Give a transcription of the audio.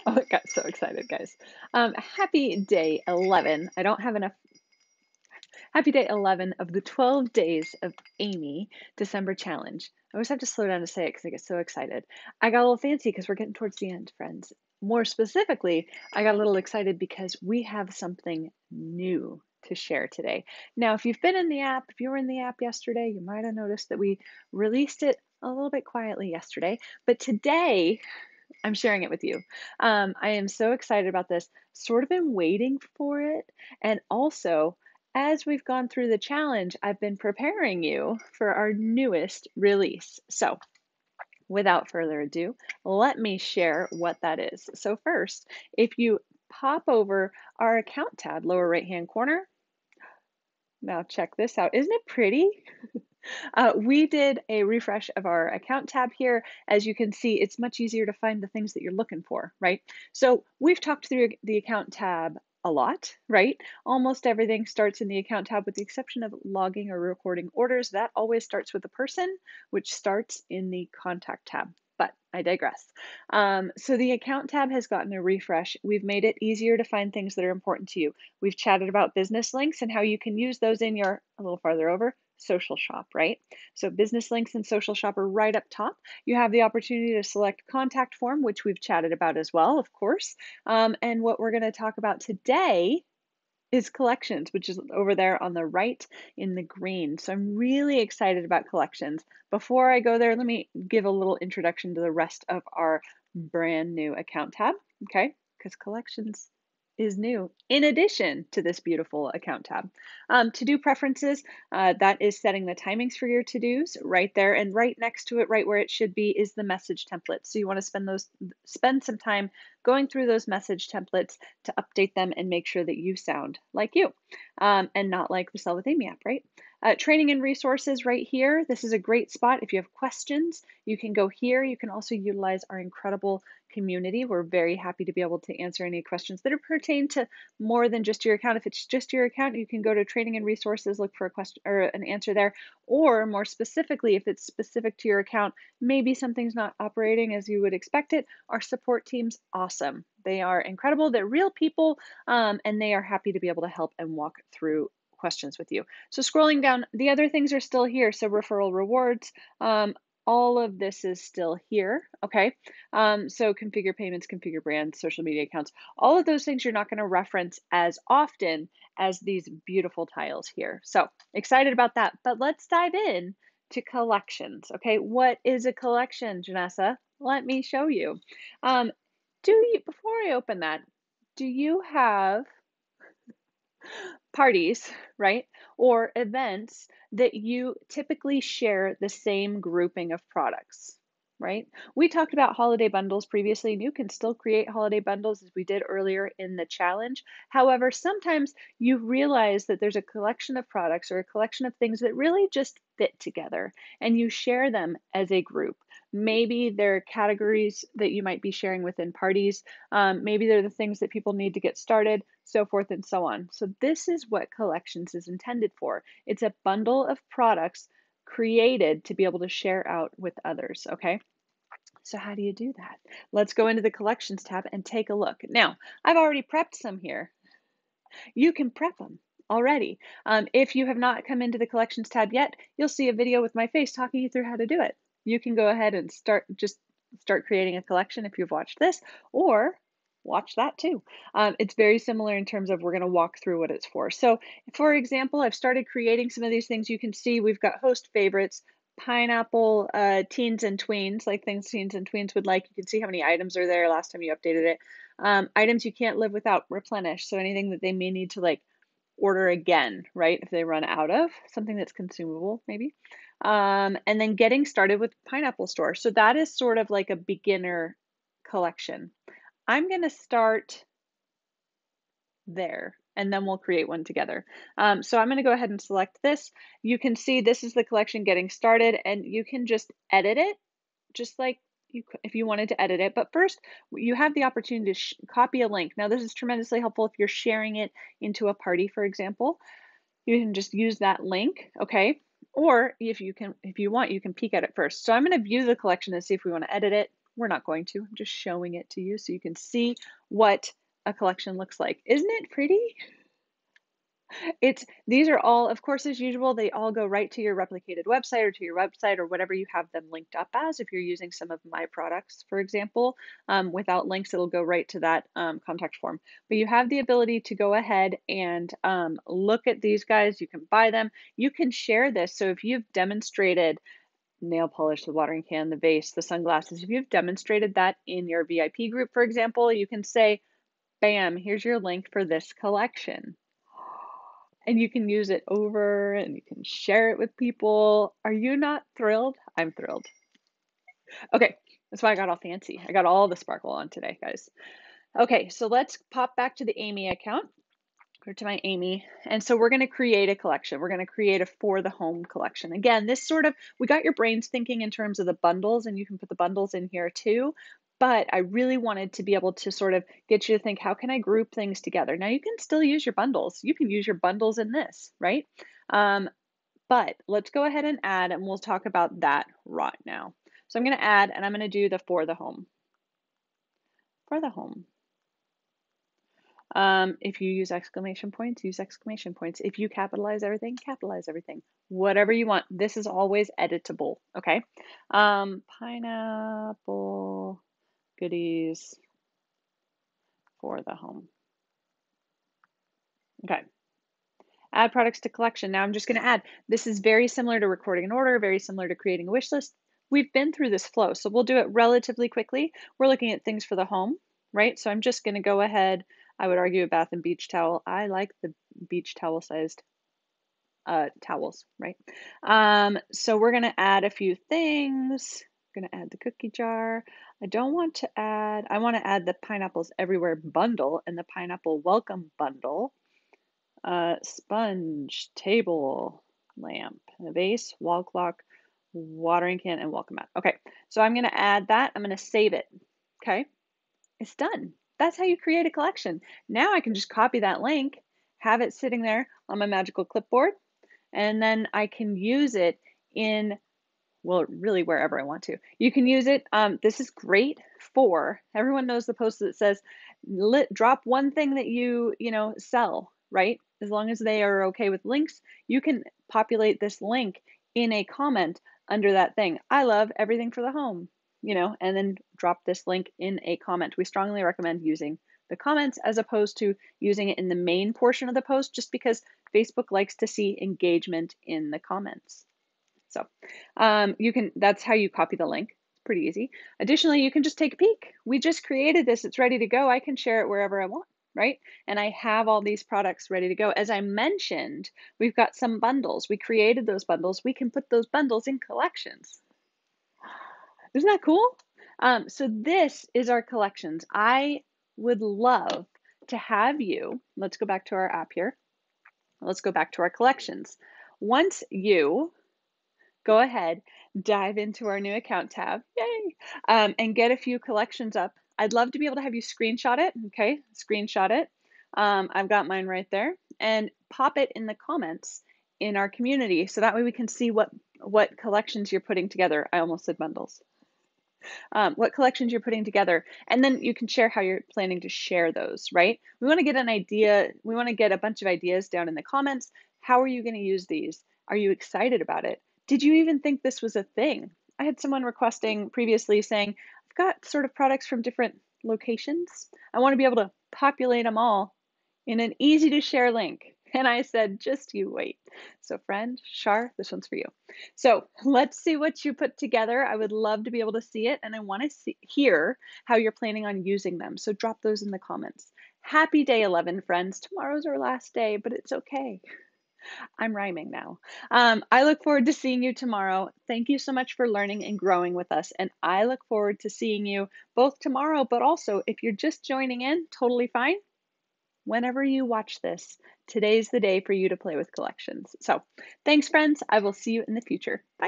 Oh, I got so excited, guys. Happy day 11. I don't have enough. Happy day 11 of the 12 days of Amy December challenge. I always have to slow down to say it because I get so excited. I got a little fancy because we're getting towards the end, friends. More specifically, I got a little excited because we have something new to share today. Now, if you've been in the app, if you were in the app yesterday, you might have noticed that we released it a little bit quietly yesterday. But today, I'm sharing it with you. I am so excited about this, sort of been waiting for it. And also, as we've gone through the challenge, I've been preparing you for our newest release. So, without further ado, let me share what that is. So, first, if you pop over our account tab, lower right hand corner, now check this out. Isn't it pretty? We did a refresh of our account tab here. As you can see, it's much easier to find the things that you're looking for, right? So we've talked through the account tab a lot, right? Almost everything starts in the account tab with the exception of logging or recording orders. That always starts with a person, which starts in the contact tab. But I digress. So the account tab has gotten a refresh. We've made it easier to find things that are important to you. We've chatted about business links and how you can use those in your, a little farther over, social shop, right? So business links and social shop are right up top. You have the opportunity to select contact form, which we've chatted about as well, of course. And what we're going to talk about today is collections, which is over there on the right in the green. So I'm really excited about collections. Before I go there, let me give a little introduction to the rest of our brand new account tab, okay? Because collections is new in addition to this beautiful account tab. To-do preferences, that is setting the timings for your to-dos right there, and right next to it, right where it should be, is the message template. So you want to spend some time going through those message templates to update them and make sure that you sound like you, and not like the Sell with Amy app, right? Training and resources right here. This is a great spot. If you have questions, you can go here. You can also utilize our incredible community. We're very happy to be able to answer any questions that are pertain to more than just your account. If it's just your account, you can go to training and resources, look for a question or an answer there. Or more specifically, if it's specific to your account, maybe something's not operating as you would expect it. Our support team's awesome. They are incredible. They're real people, and they are happy to be able to help and walk through questions with you. So scrolling down, the other things are still here. So referral rewards, all of this is still here, okay? So configure payments, configure brands, social media accounts, all of those things you're not gonna reference as often as these beautiful tiles here. So excited about that, but let's dive in to collections, okay? What is a collection, Janessa? Let me show you. Um, before I open that, do you have parties, right? Or events that you typically share the same grouping of products, right? We talked about holiday bundles previously, and you can still create holiday bundles as we did earlier in the challenge. However, sometimes you realize that there's a collection of products or a collection of things that really just fit together, and you share them as a group. Maybe they're categories that you might be sharing within parties. Maybe they're the things that people need to get started, so forth and so on. So this is what collections is intended for. It's a bundle of products created to be able to share out with others, okay? So how do you do that? Let's go into the collections tab and take a look. Now, I've already prepped some here. You can prep them already. If you have not come into the collections tab yet, you'll see a video with my face talking you through how to do it. You can go ahead and start creating a collection if you've watched this, or watch that too. It's very similar in terms of we're going to walk through what it's for. So, for example, I've started creating some of these things. You can see we've got host favorites, pineapple, teens and tweens, like things teens and tweens would like. You can see how many items are there last time you updated it. Items you can't live without, replenish. So anything that they may need to like order again, right? If they run out of something that's consumable, maybe. And then getting started with Pineapple Store. So that is sort of like a beginner collection. I'm going to start there and then we'll create one together. So I'm going to go ahead and select this. You can see this is the collection getting started, and you can just edit it just like if you wanted to edit it. But first, you have the opportunity to copy a link. Now, this is tremendously helpful if you're sharing it into a party, for example. You can just use that link, okay? Or if you want, you can peek at it first. So I'm going to view the collection and see if we want to edit it. We're not going to. I'm just showing it to you so you can see what a collection looks like. Isn't it pretty? These are all, of course, as usual, they all go right to your replicated website or to your website or whatever you have them linked up as. If you're using some of my products, for example, without links, it'll go right to that contact form. But you have the ability to go ahead and look at these guys. You can buy them. You can share this. So if you've demonstrated nail polish, the watering can, the vase, the sunglasses, if you've demonstrated that in your VIP group, for example, you can say, bam, here's your link for this collection. And you can use it over and you can share it with people. Are you not thrilled? I'm thrilled. Okay, that's why I got all fancy. I got all the sparkle on today, guys. Okay, so let's pop back to the Amy account or to my Amy. And so we're going to create a collection. We're going to create a for the home collection. Again, this sort of, we got your brains thinking in terms of the bundles, and you can put the bundles in here too. But I really wanted to be able to sort of get you to think, how can I group things together? Now you can still use your bundles. You can use your bundles in this, right? But let's go ahead and add, and we'll talk about that right now. So I'm going to add, and I'm going to do the for the home. For the home. If you use exclamation points, use exclamation points. If you capitalize everything, capitalize everything. Whatever you want. This is always editable, okay? Pineapple goodies for the home. Okay. Add products to collection. Now I'm just going to add. This is very similar to recording an order, very similar to creating a wish list. We've been through this flow, so we'll do it relatively quickly. We're looking at things for the home, right? So I'm just going to go ahead. I would argue a bath and beach towel. I like the beach towel sized towels, right? So we're going to add a few things. I'm going to add the cookie jar. I want to add the pineapples everywhere bundle and the pineapple welcome bundle. Sponge, table, lamp, a vase, wall clock, watering can, and welcome mat. Okay, so I'm going to add that. I'm going to save it. Okay, it's done. That's how you create a collection. Now I can just copy that link, have it sitting there on my magical clipboard, and then I can use it in, well, really wherever I want to. You can use it. This is great for, everyone knows the post that says, drop one thing that you sell, right? As long as they are okay with links, you can populate this link in a comment under that thing. I love everything for the home, and then drop this link in a comment. We strongly recommend using the comments as opposed to using it in the main portion of the post, just because Facebook likes to see engagement in the comments. So that's how you copy the link. It's pretty easy. Additionally, you can just take a peek. We just created this. It's ready to go. I can share it wherever I want, right? And I have all these products ready to go. As I mentioned, we've got some bundles. We created those bundles. We can put those bundles in collections. Isn't that cool? So this is our collections. I would love to have you, let's go back to our app here. Let's go back to our collections. Once you go ahead, dive into our new account tab, yay, and get a few collections up. I'd love to be able to have you screenshot it, okay? Screenshot it. I've got mine right there, and pop it in the comments in our community, so that way we can see what collections you're putting together. I almost said bundles. What collections you're putting together, and then you can share how you're planning to share those, right? We want to get an idea, we want to get a bunch of ideas down in the comments. How are you going to use these? Are you excited about it? Did you even think this was a thing? I had someone requesting previously saying, I've got sort of products from different locations. I want to be able to populate them all in an easy to share link. And I said, just you wait. So friend, Shar, this one's for you. So let's see what you put together. I would love to be able to see it, and I want to hear how you're planning on using them. So drop those in the comments. Happy day 11, friends. Tomorrow's our last day, but it's okay. I'm rhyming now. I look forward to seeing you tomorrow. Thank you so much for learning and growing with us. And I look forward to seeing you both tomorrow, but also if you're just joining in, totally fine. Whenever you watch this, today's the day for you to play with collections. So thanks, friends. I will see you in the future. Bye.